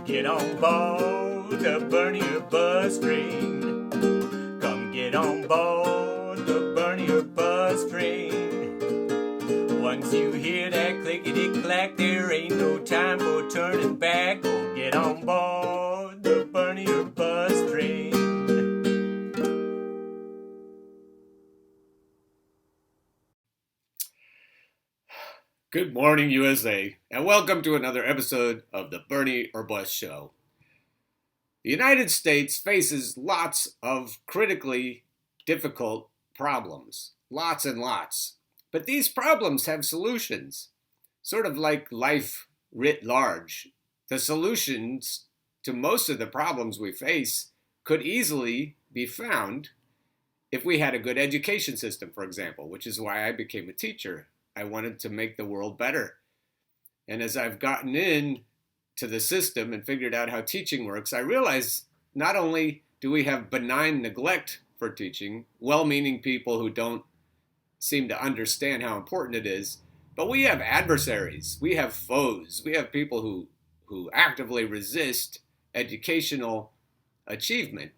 Get on board the Bernier bus train. Come get on board the Bernier bus train. Once you hear that clickety-clack, there ain't no time for turning back. Oh, get on board the Bernier bus train. Good morning, USA, and welcome to another episode of the Bernie or Bust Show. The United States faces lots of critically difficult problems, lots and lots. But these problems have solutions, sort of like life writ large. The solutions to most of the problems we face could easily be found if we had a good education system, for example, which is why I became a teacher. I wanted to make the world better. And as I've gotten in to the system and figured out how teaching works, I realize not only do we have benign neglect for teaching, well-meaning people who don't seem to understand how important it is, but we have adversaries, we have foes, we have people who actively resist educational achievement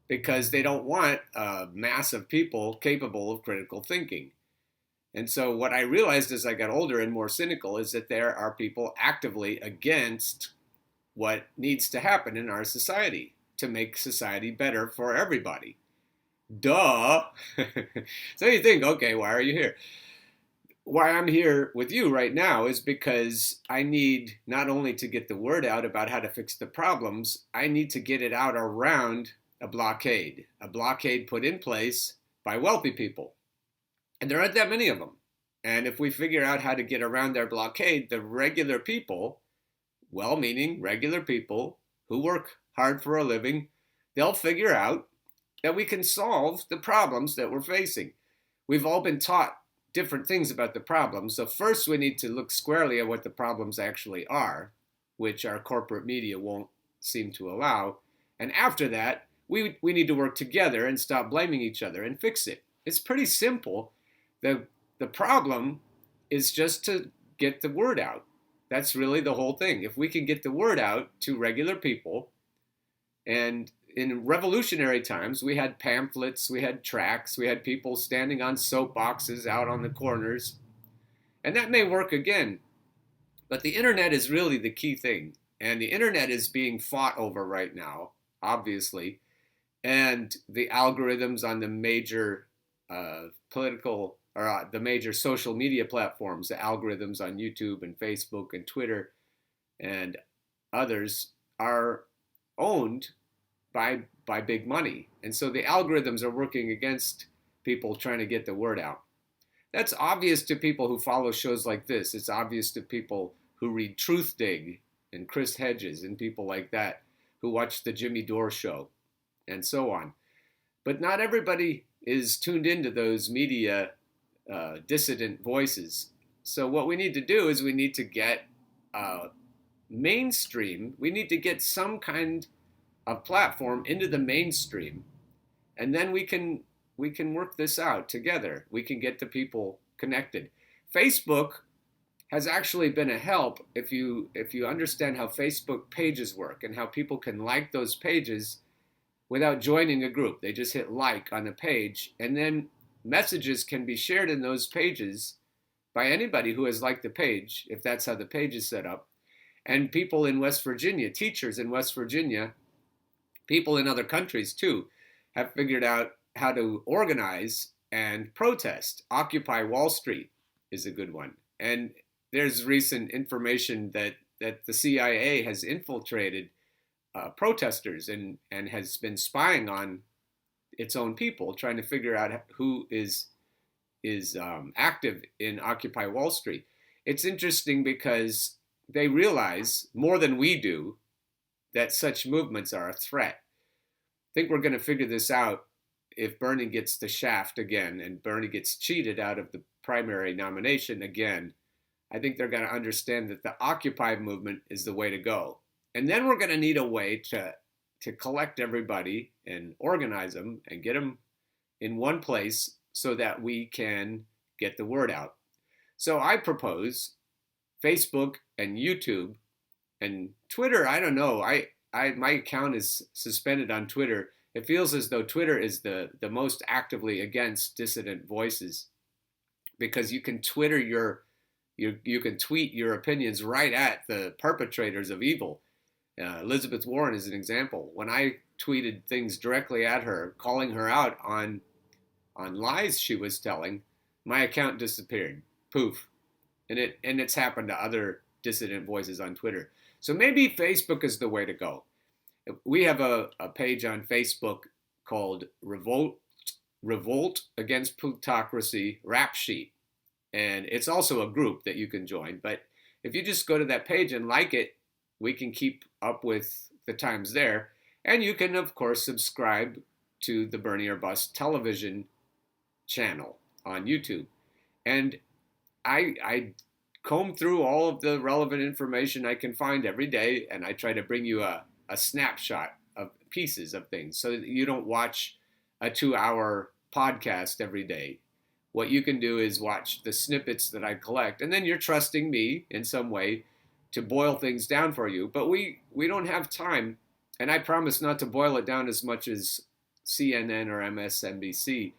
because they don't want a mass of people capable of critical thinking. And so what I realized as I got older and more cynical is that there are people actively against what needs to happen in our society to make society better for everybody. Duh! So you think, okay, why are you here? Why I'm here with you right now is because I need not only to get the word out about how to fix the problems, I need to get it out around a blockade put in place by wealthy people. And there aren't that many of them. And if we figure out how to get around their blockade, the regular people, well-meaning regular people who work hard for a living, they'll figure out that we can solve the problems that we're facing. We've all been taught different things about the problems. So first we need to look squarely at what the problems actually are, which our corporate media won't seem to allow. And after that, we need to work together and stop blaming each other and fix it. It's pretty simple. The problem is just to get the word out. That's really the whole thing. If we can get the word out to regular people, and in revolutionary times, we had pamphlets, we had tracts, we had people standing on soapboxes out on the corners, and that may work again. But the internet is really the key thing, and the internet is being fought over right now, obviously, and the algorithms on the major the major social media platforms, the algorithms on YouTube and Facebook and Twitter and others are owned by big money. And so the algorithms are working against people trying to get the word out. That's obvious to people who follow shows like this. It's obvious to people who read Truth Dig and Chris Hedges and people like that who watch the Jimmy Dore show and so on. But not everybody is tuned into those media dissident voices. So what we need to do is we need to get mainstream. We need to get some kind of platform into the mainstream, and then we can work this out together. We can get the people connected. Facebook has actually been a help if you understand how Facebook pages work and how people can like those pages without joining a group. They just hit like on a page, and then messages can be shared in those pages by anybody who has liked the page, if that's how the page is set up. And people in West Virginia, teachers in West Virginia, people in other countries too, have figured out how to organize and protest. Occupy Wall Street is a good one. And there's recent information that the CIA has infiltrated protesters and has been spying on its own people, trying to figure out who is active in Occupy Wall Street. It's interesting because they realize more than we do that such movements are a threat. I think we're going to figure this out if Bernie gets the shaft again and Bernie gets cheated out of the primary nomination again. I think they're going to understand that the Occupy movement is the way to go. And then we're going to need a way to collect everybody and organize them and get them in one place so that we can get the word out. So I propose Facebook and YouTube And Twitter, I don't know. My account is suspended on Twitter. It feels as though Twitter is the most actively against dissident voices, because you can you can tweet your opinions right at the perpetrators of evil. Elizabeth Warren is an example. When I tweeted things directly at her, calling her out on lies she was telling, my account disappeared. Poof. And it's happened to other dissident voices on Twitter. So maybe Facebook is the way to go. We have a page on Facebook called Revolt Against Plutocracy Rap Sheet. And it's also a group that you can join. But if you just go to that page and like it, we can keep up with the times there. And you can, of course, subscribe to the Bernie or Bust television channel on YouTube. And I comb through all of the relevant information I can find every day, and I try to bring you a snapshot of pieces of things so that you don't watch a 2-hour podcast every day. What you can do is watch the snippets that I collect, and then you're trusting me in some way to boil things down for you. But we don't have time, and I promise not to boil it down as much as CNN or MSNBC.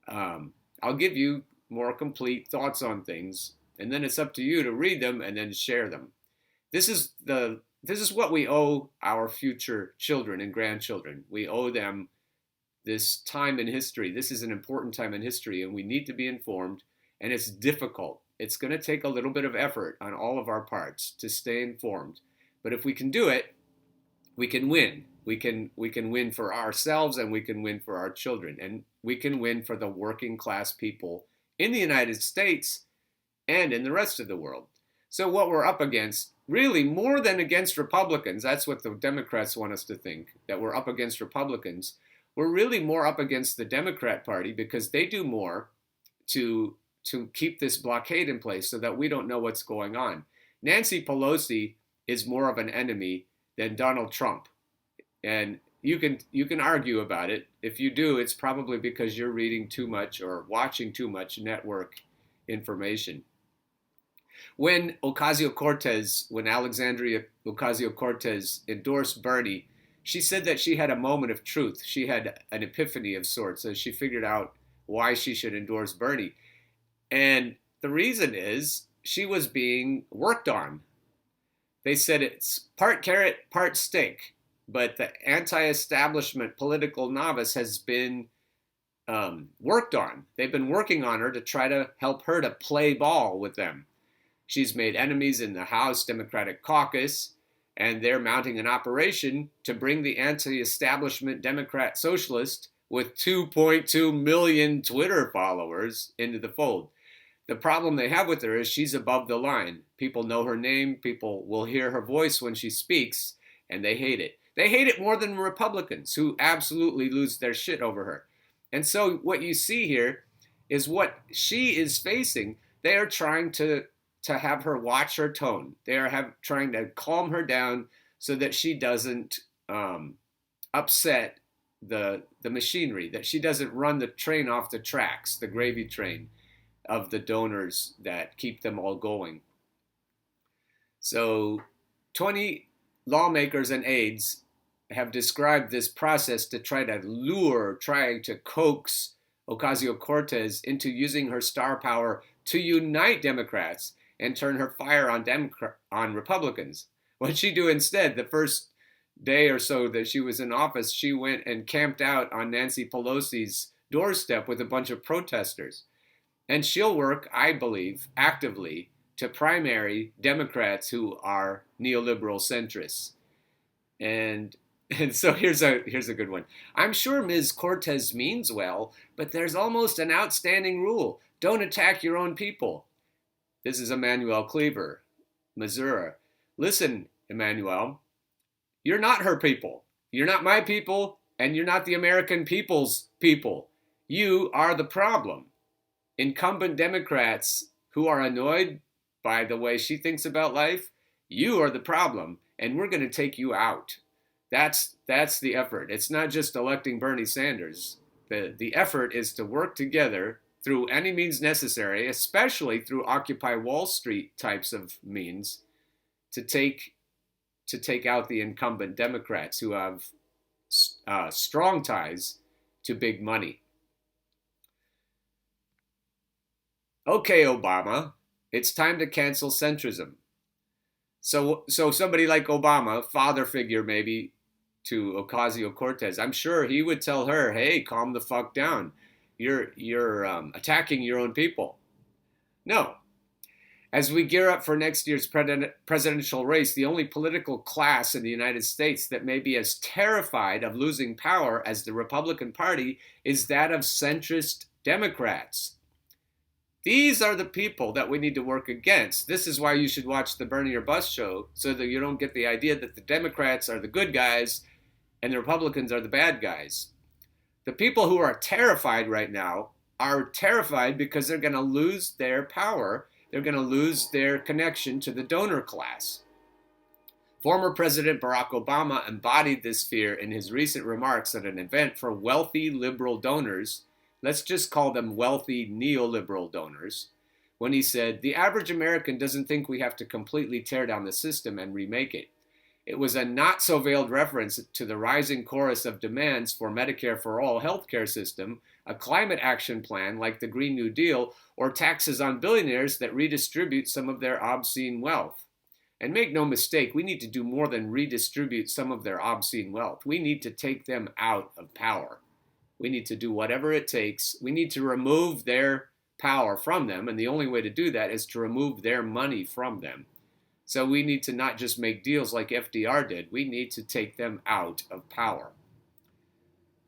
I'll give you more complete thoughts on things, and then it's up to you to read them and then share them. This is what we owe our future children and grandchildren. We owe them this time in history. This is an important time in history, and we need to be informed, and it's difficult. It's going to take a little bit of effort on all of our parts to stay informed. But if we can do it, we can win. We can win for ourselves, and we can win for our children, and we can win for the working class people in the United States and in the rest of the world. So what we're up against, really more than against Republicans, that's what the Democrats want us to think, that we're up against Republicans. We're really more up against the Democrat Party, because they do more to keep this blockade in place so that we don't know what's going on. Nancy Pelosi is more of an enemy than Donald Trump. And you can argue about it. If you do, it's probably because you're reading too much or watching too much network information. When Alexandria Ocasio-Cortez endorsed Bernie, she said that she had a moment of truth. She had an epiphany of sorts as she figured out why she should endorse Bernie. And the reason is she was being worked on. They said it's part carrot, part stick. But the anti-establishment political novice has been worked on. They've been working on her to try to help her to play ball with them. She's made enemies in the House Democratic Caucus, and they're mounting an operation to bring the anti-establishment Democrat socialist with 2.2 million Twitter followers into the fold. The problem they have with her is she's above the line. People know her name, people will hear her voice when she speaks, and they hate it. They hate it more than Republicans, who absolutely lose their shit over her. And so what you see here is what she is facing. They are trying to have her watch her tone. They are trying to calm her down so that she doesn't upset the machinery, that she doesn't run the train off the tracks, the gravy train of the donors that keep them all going. So 20 lawmakers and aides have described this process to try to coax Ocasio-Cortez into using her star power to unite Democrats and turn her fire on Republicans. What'd she do instead? The first day or so that she was in office, she went and camped out on Nancy Pelosi's doorstep with a bunch of protesters. And she'll work, I believe, actively to primary Democrats who are neoliberal centrists. And so here's a good one. I'm sure Ms. Cortez means well, but there's almost an outstanding rule. Don't attack your own people. This is Emmanuel Cleaver, Missouri. Listen, Emmanuel, you're not her people. You're not my people, and you're not the American people's people. You are the problem. Incumbent Democrats who are annoyed by the way she thinks about life, you are the problem, and we're going to take you out. That's the effort. It's not just electing Bernie Sanders. The effort is to work together through any means necessary, especially through Occupy Wall Street types of means, to take to take out the incumbent Democrats who have strong ties to big money. Okay, Obama, it's time to cancel centrism. So somebody like Obama, father figure maybe to Ocasio-Cortez, I'm sure he would tell her, hey, calm the fuck down. You're attacking your own people. No. As we gear up for next year's presidential race, the only political class in the United States that may be as terrified of losing power as the Republican Party is that of centrist Democrats. These are the people that we need to work against. This is why you should watch the Bernie or Bust show, so that you don't get the idea that the Democrats are the good guys and the Republicans are the bad guys. The people who are terrified right now are terrified because they're going to lose their power. They're going to lose their connection to the donor class. Former President Barack Obama embodied this fear in his recent remarks at an event for wealthy liberal donors. Let's just call them wealthy neoliberal donors, when he said, the average American doesn't think we have to completely tear down the system and remake it. It was a not-so-veiled reference to the rising chorus of demands for Medicare for All healthcare system, a climate action plan like the Green New Deal, or taxes on billionaires that redistribute some of their obscene wealth. And make no mistake, we need to do more than redistribute some of their obscene wealth. We need to take them out of power. We need to do whatever it takes. We need to remove their power from them, and the only way to do that is to remove their money from them. So we need to not just make deals like FDR did, we need to take them out of power.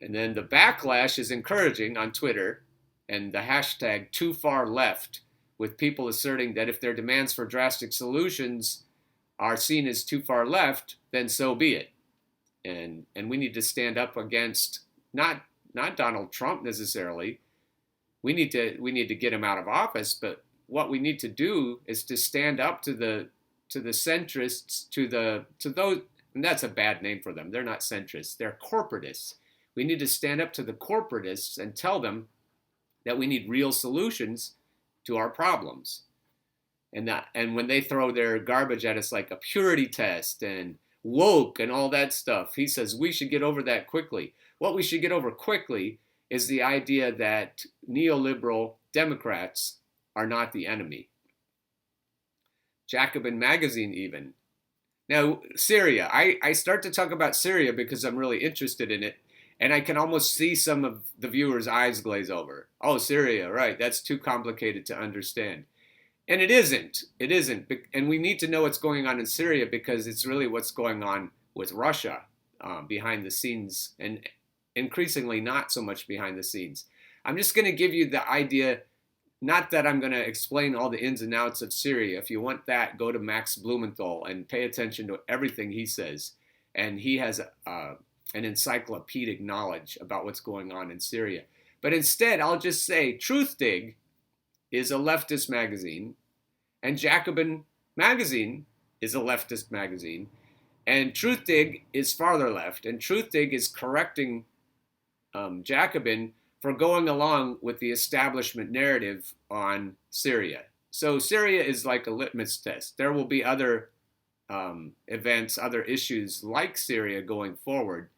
And then the backlash is encouraging on Twitter and the hashtag #TooFarLeft, with people asserting that if their demands for drastic solutions are seen as too far left, then so be it. And we need to stand up against not Donald Trump necessarily. We need to get him out of office, but what we need to do is to stand up to the centrists, to those, and that's a bad name for them. They're not centrists, they're corporatists. We need to stand up to the corporatists and tell them that we need real solutions to our problems. And when they throw their garbage at us like a purity test and woke and all that stuff, he says we should get over that quickly. What we should get over quickly is the idea that neoliberal Democrats are not the enemy. Jacobin magazine even. Now, Syria. I start to talk about Syria because I'm really interested in it, and I can almost see some of the viewers' eyes glaze over. Oh, Syria, right, that's too complicated to understand. And it isn't. It isn't. And we need to know what's going on in Syria because it's really what's going on with Russia behind the scenes, and increasingly not so much behind the scenes. I'm just going to give you the idea, not that I'm going to explain all the ins and outs of Syria. If you want that, go to Max Blumenthal and pay attention to everything he says. And he has an encyclopedic knowledge about what's going on in Syria. But instead, I'll just say Truthdig is a leftist magazine, and Jacobin magazine is a leftist magazine, and Truthdig is farther left, and Truthdig is correcting Jacobin for going along with the establishment narrative on Syria. So Syria is like a litmus test. There will be other events, other issues like Syria going forward,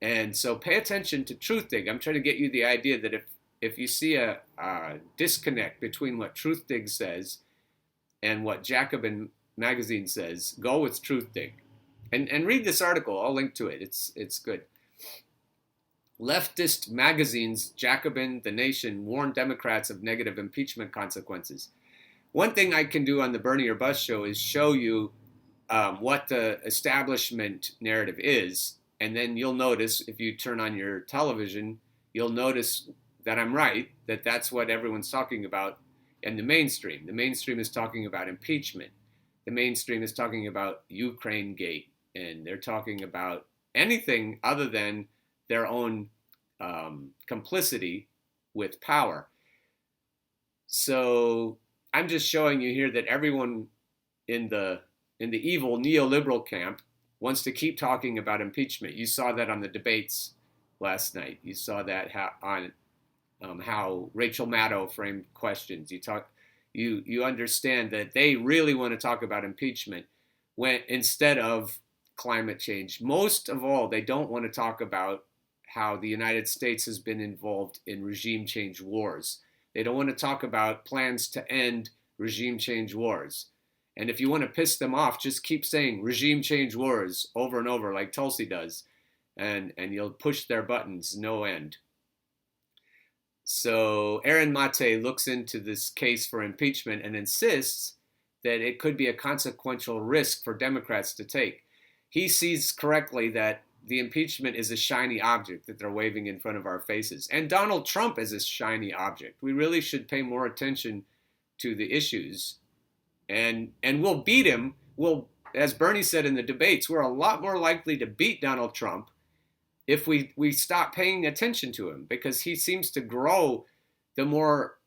and so pay attention to Truthdig. I'm trying to get you the idea that if you see a disconnect between what Truthdig says and what Jacobin magazine says, go with Truthdig. And read this article. I'll link to it. It's good. Leftist magazines, Jacobin, The Nation, warn Democrats of negative impeachment consequences. One thing I can do on the Bernie or Bust show is show you what the establishment narrative is. And then you'll notice, if you turn on your television, you'll notice that I'm right, that that's what everyone's talking about in the mainstream. The mainstream is talking about impeachment. The mainstream is talking about Ukraine Gate. And they're talking about anything other than their own complicity with power. So I'm just showing you here that everyone in the evil neoliberal camp wants to keep talking about impeachment. You saw that on the debates last night. You saw that on how Rachel Maddow framed questions. You understand that they really want to talk about impeachment instead of climate change. Most of all, they don't want to talk about how the United States has been involved in regime change wars. They don't want to talk about plans to end regime change wars. And if you want to piss them off, just keep saying regime change wars over and over like Tulsi does, and you'll push their buttons no end. So Aaron Mate looks into this case for impeachment and insists that it could be a consequential risk for Democrats to take. He sees correctly that the impeachment is a shiny object that they're waving in front of our faces. And Donald Trump is a shiny object. We really should pay more attention to the issues. And we'll beat him. We'll, as Bernie said in the debates, we're a lot more likely to beat Donald Trump if we stop paying attention to him, because he seems to grow the more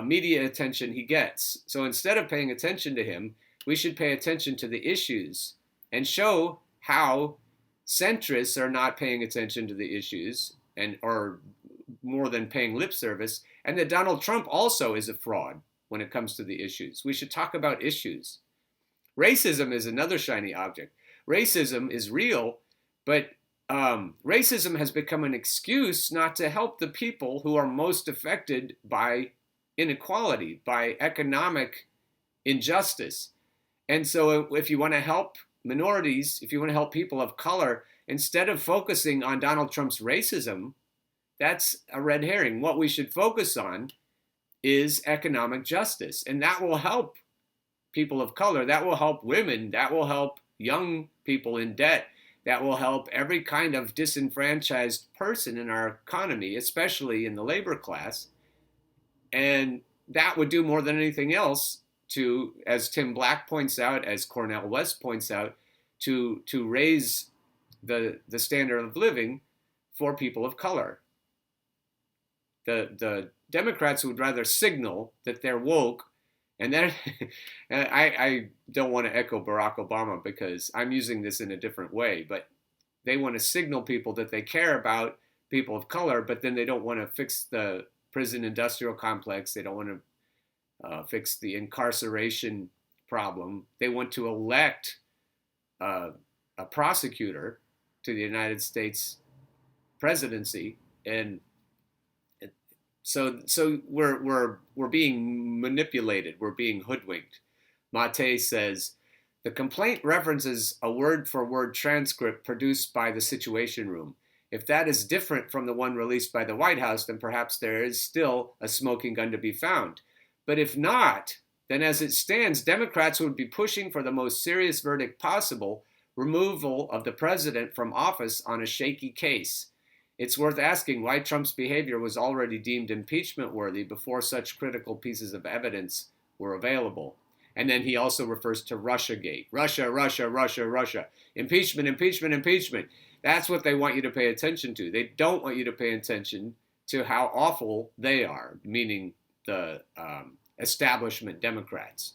media attention he gets. So instead of paying attention to him, we should pay attention to the issues and show how centrists are not paying attention to the issues and are more than paying lip service, and that Donald Trump also is a fraud when it comes to the issues. We should talk about issues. Racism is another shiny object. Racism is real, but racism has become an excuse not to help the people who are most affected by inequality, by economic injustice. And so if you want to help minorities, if you want to help people of color, instead of focusing on Donald Trump's racism, that's a red herring. What we should focus on is economic justice. And that will help people of color. That will help women. That will help young people in debt. That will help every kind of disenfranchised person in our economy, especially in the labor class. And that would do more than anything else to, as Tim Black points out, as Cornel West points out, to raise the standard of living for people of color. The Democrats would rather signal that they're woke, and then I don't want to echo Barack Obama because I'm using this in a different way, but they want to signal people that they care about people of color, but then they don't want to fix the prison industrial complex. They don't want to fix the incarceration problem. They want to elect a prosecutor to the United States presidency, and so we're being manipulated. We're being hoodwinked. Mate says, the complaint references a word-for-word transcript produced by the Situation Room. If that is different from the one released by the White House, then perhaps there is still a smoking gun to be found. But if not, then as it stands, Democrats would be pushing for the most serious verdict possible, removal of the president from office on a shaky case. It's worth asking why Trump's behavior was already deemed impeachment-worthy before such critical pieces of evidence were available. And then he also refers to Russiagate. Russia, Russia, Russia, Russia. Impeachment, impeachment, impeachment. That's what they want you to pay attention to. They don't want you to pay attention to how awful they are, meaning the establishment Democrats.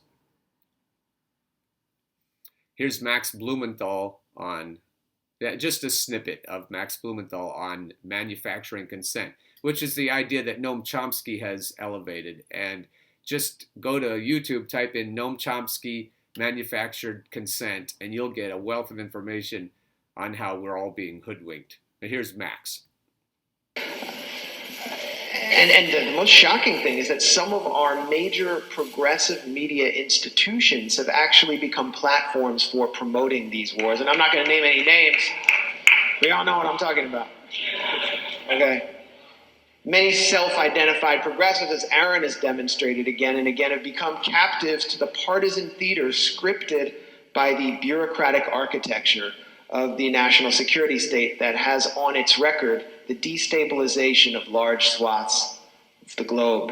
Here's Max Blumenthal on, just a snippet of Max Blumenthal on manufacturing consent, which is the idea that Noam Chomsky has elevated. And just go to YouTube, type in Noam Chomsky manufactured consent, and you'll get a wealth of information on how we're all being hoodwinked. Now here's Max. And the most shocking thing is that some of our major progressive media institutions have actually become platforms for promoting these wars. And I'm not going to name any names. We all know what I'm talking about. Okay. Many self-identified progressives, as Aaron has demonstrated again and again, have become captives to the partisan theater scripted by the bureaucratic architecture of the national security state that has on its record the destabilization of large swaths of the globe.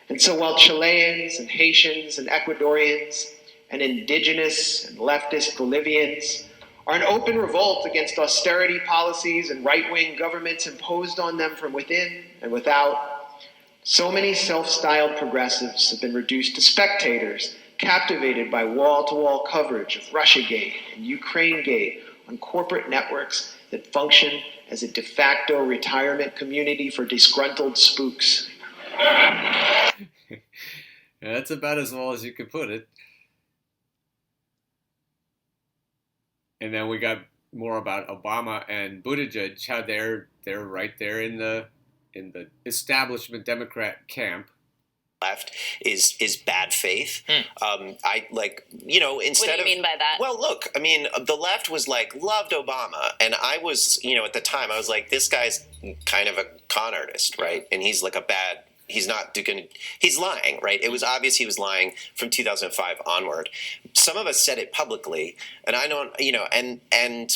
And so while Chileans and Haitians and Ecuadorians and indigenous and leftist Bolivians are in open revolt against austerity policies and right-wing governments imposed on them from within and without, so many self-styled progressives have been reduced to spectators, captivated by wall-to-wall coverage of Russiagate and Ukrainegate on corporate networks that function as a de facto retirement community for disgruntled spooks. That's about as well as you could put it. And then we got more about Obama and Buttigieg, how they're right there in the establishment Democrat camp. Left is bad faith. I instead what do you mean by that? Well, look, I mean, the left was loved Obama, and I was, at the time I was like, this guy's kind of a con artist, right? And he's like he's lying, right? It was obvious he was lying from 2005 onward. Some of us said it publicly, and I don't,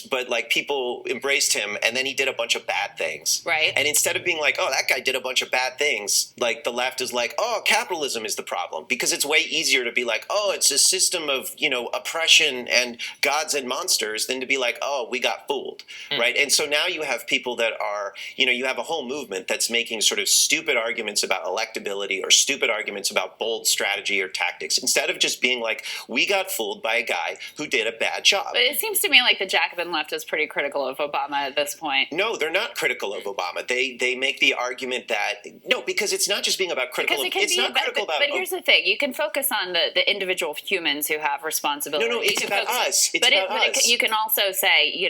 but people embraced him, and then he did a bunch of bad things. Right. And instead of being like, oh, that guy did a bunch of bad things, the left is like, oh, capitalism is the problem, because it's way easier to be like, oh, it's a system of, oppression and gods and monsters than to be like, oh, we got fooled, right? And so now you have people that are, you have a whole movement that's making sort of stupid arguments about electability or stupid arguments about bold strategy or tactics, instead of just being like, we got fooled by a guy who did a bad job. But it seems to me like the Jacobin left is pretty critical of Obama at this point. No, they're not critical of Obama. They make the argument that, no, because it's not just being about critical. But here's the thing. You can focus on the individual humans who have responsibility. No, it's about us. It's about us. You can also say,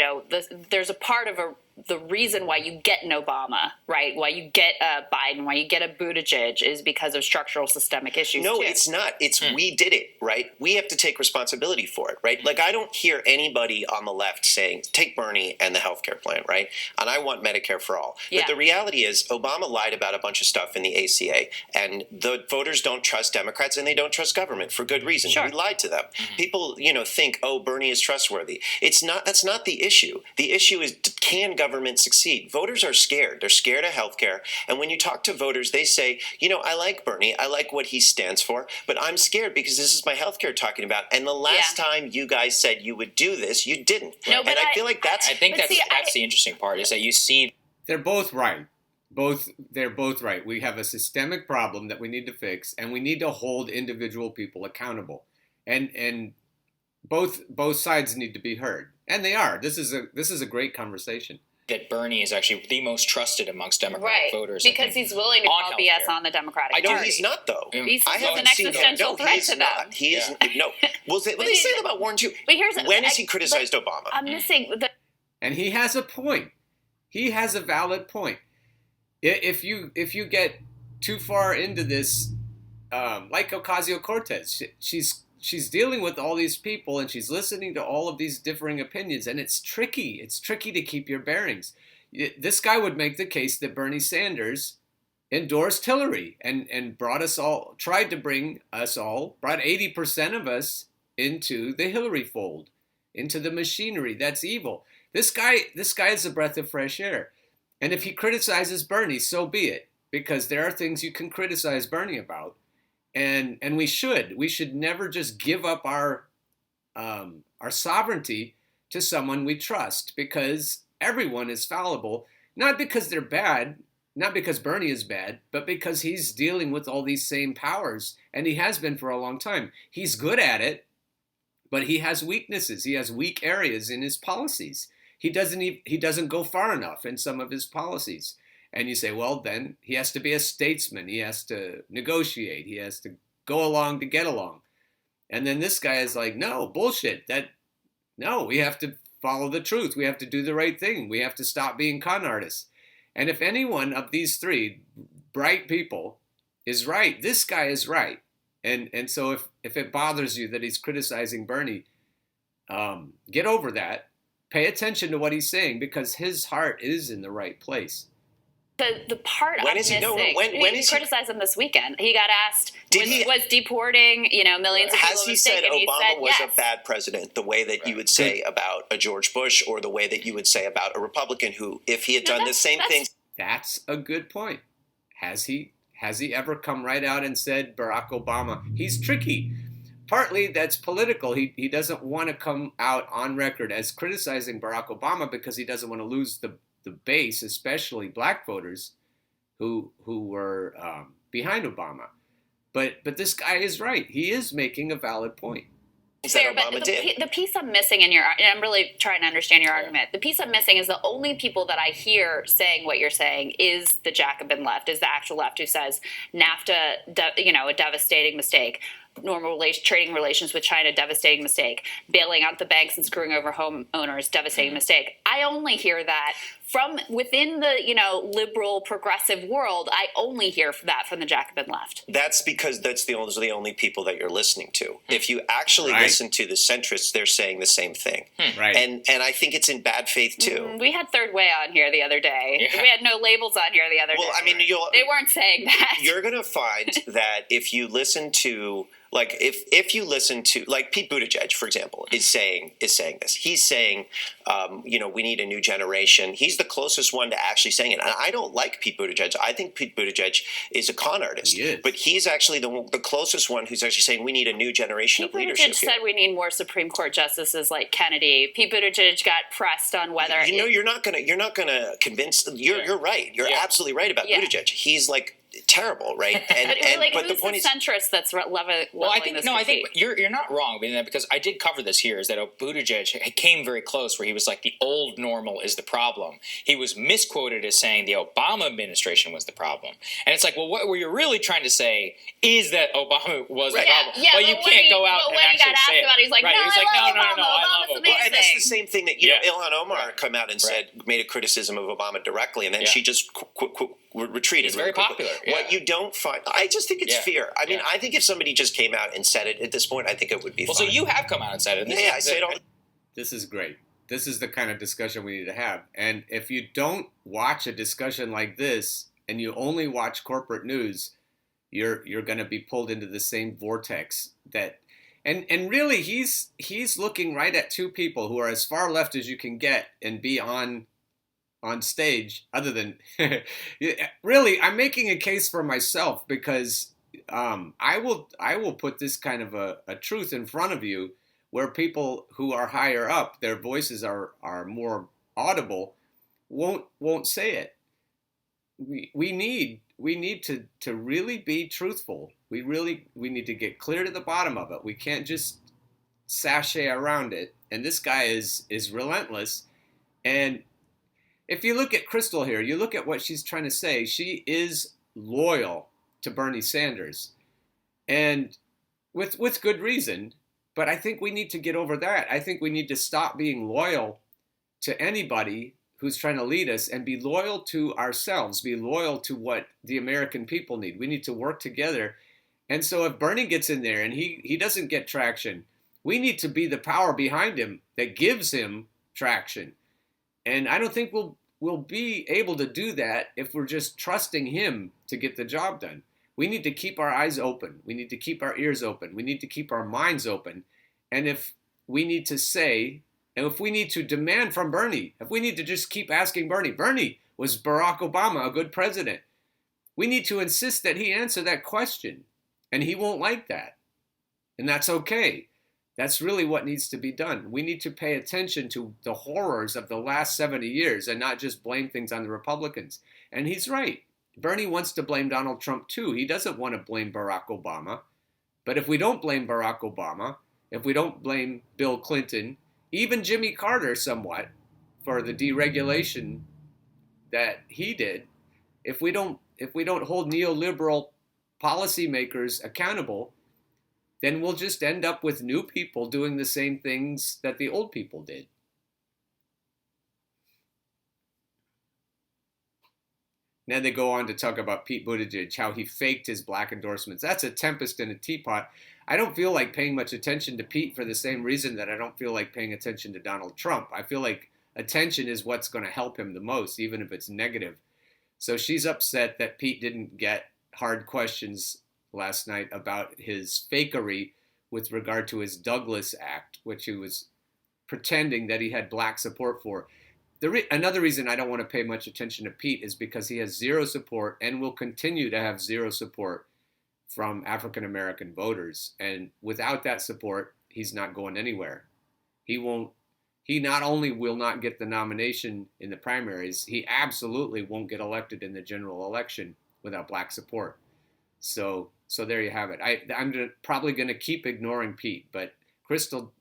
there's a part of the reason why you get an Obama, right? Why you get a Biden, why you get a Buttigieg is because of structural systemic issues. No, too. It's not. It's we did it, right? We have to take responsibility for it, right? I don't hear anybody on the left saying, take Bernie and the healthcare plan, right? And I want Medicare for all. Yeah. But the reality is Obama lied about a bunch of stuff in the ACA, and the voters don't trust Democrats and they don't trust government for good reason. Sure. We lied to them. People, think, oh, Bernie is trustworthy. It's not. That's not the issue. The issue is, can government succeed? Voters are scared. They're scared of healthcare. And when you talk to voters, they say, I like Bernie. I like what he stands for, but I'm scared because this is my healthcare talking about. And the last time you guys said you would do this, you didn't. No, and I feel like that's... I think that's the interesting part, is that you see... They're both right. They're both right. We have a systemic problem that we need to fix, and we need to hold individual people accountable. And both sides need to be heard. And they are. This is a great conversation. That Bernie is actually the most trusted amongst Democratic voters. Because he's willing to call BS on the Democratic Party. No, he's not, though. He's an existential threat to them. He isn't. No. Well, they say that about Warren, too. But when has he criticized Obama? I'm missing the... And he has a point. He has a valid point. If you get too far into this, like Ocasio-Cortez, she's dealing with all these people and she's listening to all of these differing opinions, and it's tricky. It's tricky to keep your bearings. This guy would make the case that Bernie Sanders endorsed Hillary and tried to bring us all, brought 80% of us into the Hillary fold, into the machinery that's evil. This guy is a breath of fresh air. And if he criticizes Bernie, so be it, because there are things you can criticize Bernie about. And we should never just give up our sovereignty to someone we trust, because everyone is fallible, not because they're bad, not because Bernie is bad, but because he's dealing with all these same powers, and he has been for a long time. He's good at it, but he has weaknesses. He has weak areas in his policies. He doesn't go far enough in some of his policies. And you say, well, then he has to be a statesman. He has to negotiate. He has to go along to get along. And then this guy is like, no, bullshit. No, we have to follow the truth. We have to do the right thing. We have to stop being con artists. And if any one of these three bright people is right, this guy is right. And so if it bothers you that he's criticizing Bernie, get over that. Pay attention to what he's saying, because his heart is in the right place. The part I'm missing, he criticized him this weekend. He got asked, was deporting, millions of people Has he said Obama was yes. a bad president, the way that you would say about a George Bush, or the way that you would say about a Republican who, if he had done the same thing... That's a good point. Has he ever come right out and said Barack Obama? He's tricky. Partly that's political. He doesn't want to come out on record as criticizing Barack Obama because he doesn't want to lose the base, especially black voters who were behind Obama. But this guy is right. He is making a valid point. Fair, but the piece I'm missing in your, and I'm really trying to understand your argument, the piece I'm missing is the only people that I hear saying what you're saying is the Jacobin left, is the actual left who says NAFTA, a devastating mistake. trading relations with China, devastating mistake. Bailing out the banks and screwing over homeowners, devastating mistake. I only hear that from within the, liberal progressive world. I only hear that from the Jacobin left. That's because those are the only people that you're listening to. If you actually listen to the centrists, they're saying the same thing. Right. And I think it's in bad faith too. We had Third Way on here the other day. Yeah. We had No Labels on here the other day. Well, I mean, they weren't saying that. You're going to find that if you listen to, like, if you listen to, like, Pete Buttigieg, for example, is saying this. He's saying, we need a new generation. He's the closest one to actually saying it. And I don't like Pete Buttigieg. I think Pete Buttigieg is a con artist. But he's actually the closest one who's actually saying we need a new generation of leadership. Pete Buttigieg said we need more Supreme Court justices like Kennedy. Pete Buttigieg got pressed on whether you're not gonna convince. You're right. You're absolutely right about Buttigieg. He's like terrible, right? But the point is, centrist that's leveling I think you're not wrong, because I did cover this here. Is that Buttigieg came very close, where he was like the old normal is the problem. He was misquoted as saying the Obama administration was the problem, and it's like, well, what you're really trying to say is that Obama was the problem. Yeah, but you can't go out and actually say it. He's like, no, I love Obama. And that's the same thing that Ilhan Omar come out and made a criticism of Obama directly, and then she just retreated. It's very popular. Yeah. What you don't find, I just think it's fear. I mean, I think if somebody just came out and said it at this point, I think it would be fine. So you have come out and said it. I say it all. This is great. This is the kind of discussion we need to have. And if you don't watch a discussion like this and you only watch corporate news, you're going to be pulled into the same vortex that. And really, he's looking right at two people who are as far left as you can get and be on stage, other than really, I'm making a case for myself, because I will put this kind of a truth in front of you, where people who are higher up, their voices are more audible, won't say it. We need to really be truthful. We need to get clear to the bottom of it. We can't just sashay around it. And this guy is relentless. And if you look at Crystal here, you look at what she's trying to say. She is loyal to Bernie Sanders, and with good reason. But I think we need to get over that. I think we need to stop being loyal to anybody who's trying to lead us and be loyal to ourselves, be loyal to what the American people need. We need to work together. And so if Bernie gets in there and he doesn't get traction, we need to be the power behind him that gives him traction. And I don't think we'll be able to do that if we're just trusting him to get the job done. We need to keep our eyes open. We need to keep our ears open. We need to keep our minds open. And if we need to say, and if we need to demand from Bernie, if we need to just keep asking Bernie, was Barack Obama a good president? We need to insist that he answer that question. And he won't like that. And that's okay. That's really what needs to be done. We need to pay attention to the horrors of the last 70 years and not just blame things on the Republicans. And he's right. Bernie wants to blame Donald Trump too. He doesn't want to blame Barack Obama. But if we don't blame Barack Obama, if we don't blame Bill Clinton, even Jimmy Carter somewhat for the deregulation that he did, if we don't hold neoliberal policymakers accountable, then we'll just end up with new people doing the same things that the old people did. And then they go on to talk about Pete Buttigieg, how he faked his black endorsements. That's a tempest in a teapot. I don't feel like paying much attention to Pete for the same reason that I don't feel like paying attention to Donald Trump. I feel like attention is what's going to help him the most, even if it's negative. So she's upset that Pete didn't get hard questions last night about his fakery with regard to his Douglas Act, which he was pretending that he had black support for. Another reason I don't want to pay much attention to Pete is because he has zero support and will continue to have zero support from African-American voters. And without that support, he's not going anywhere. He not only will not get the nomination in the primaries, he absolutely won't get elected in the general election without black support. So there you have it. I'm probably going to keep ignoring Pete, but Crystal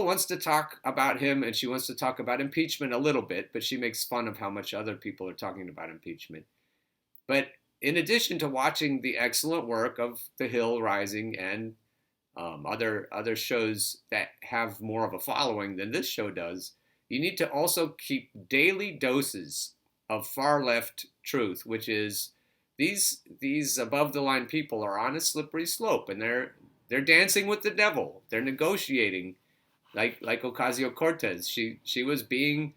wants to talk about him, and she wants to talk about impeachment a little bit, but she makes fun of how much other people are talking about impeachment. But in addition to watching the excellent work of The Hill Rising and other shows that have more of a following than this show does, you need to also keep daily doses of far left truth, which is these above the line people are on a slippery slope, and they're dancing with the devil. They're negotiating, like Ocasio-Cortez. She was being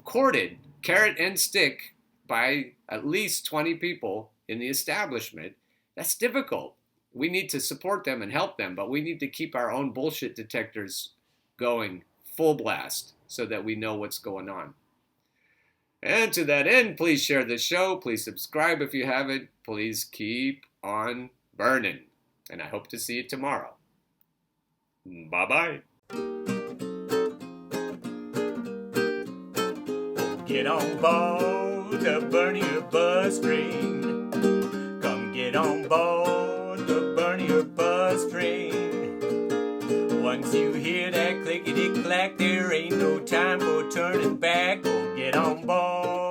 courted, carrot and stick, by at least 20 people in the establishment. That's difficult. We need to support them and help them, but we need to keep our own bullshit detectors going full blast so that we know what's going on. And to that end, please share the show. Please subscribe if you haven't. Please keep on burning. And I hope to see you tomorrow. Bye-bye. Get on board the Bernier bus train. Come get on board the Bernier bus train. Once you hear that clickety-clack, there ain't no time for turning back. Oh, get on board